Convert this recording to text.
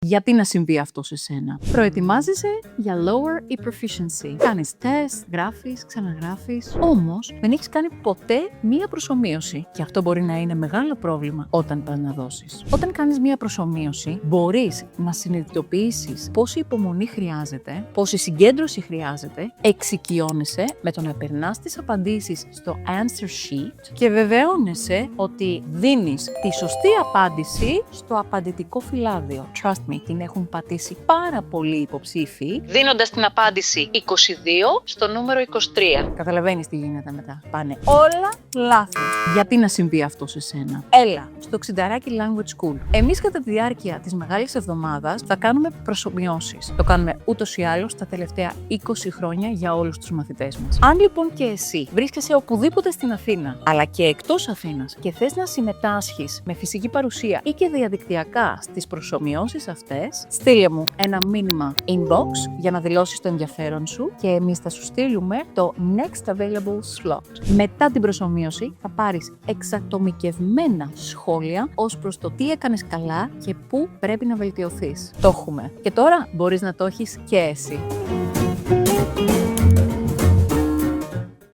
Γιατί να συμβεί αυτό σε σένα? Προετοιμάζεσαι για lower e proficiency. Κάνεις τεστ, γράφεις, ξαναγράφεις. Όμως δεν έχεις κάνει ποτέ μία προσομοίωση. Και αυτό μπορεί να είναι μεγάλο πρόβλημα όταν πας να δώσεις. Όταν κάνεις μία προσομοίωση, μπορείς να συνειδητοποιήσεις πόση υπομονή χρειάζεται, πόση συγκέντρωση χρειάζεται, εξοικειώνεσαι με το να περνάς τις απαντήσεις στο answer sheet και βεβαιώνεσαι ότι δίνεις τη σωστή απάντηση στο απαντητικό φυλάδιο. Trust me, την έχουν πατήσει πάρα πολλοί υποψήφοι, δίνοντας την απάντηση 22 στο νούμερο 23. Καταλαβαίνεις τι γίνεται μετά. Πάνε όλα λάθος. Γιατί να συμβεί αυτό σε σένα? Έλα στο Ξινταράκι Language School. Εμείς κατά τη διάρκεια της Μεγάλης Εβδομάδας θα κάνουμε προσομοιώσεις. Το κάνουμε ούτως ή άλλως τα τελευταία 20 χρόνια για όλους τους μαθητές μας. Αν λοιπόν και εσύ βρίσκεσαι οπουδήποτε στην Αθήνα, αλλά και εκτός Αθήνας και θες να συμμετάσχεις με φυσική παρουσία ή και διαδικτυακά στις προσομοιώσεις αυτές, στείλε μου ένα μήνυμα inbox για να δηλώσεις το ενδιαφέρον σου και εμείς θα σου στείλουμε το next available slot. Μετά την προσομοίωση θα πάρεις εξατομικευμένα σχόλια ως προς το τι έκανες καλά και πού πρέπει να βελτιωθείς. Το έχουμε. Και τώρα μπορείς να το έχεις και εσύ.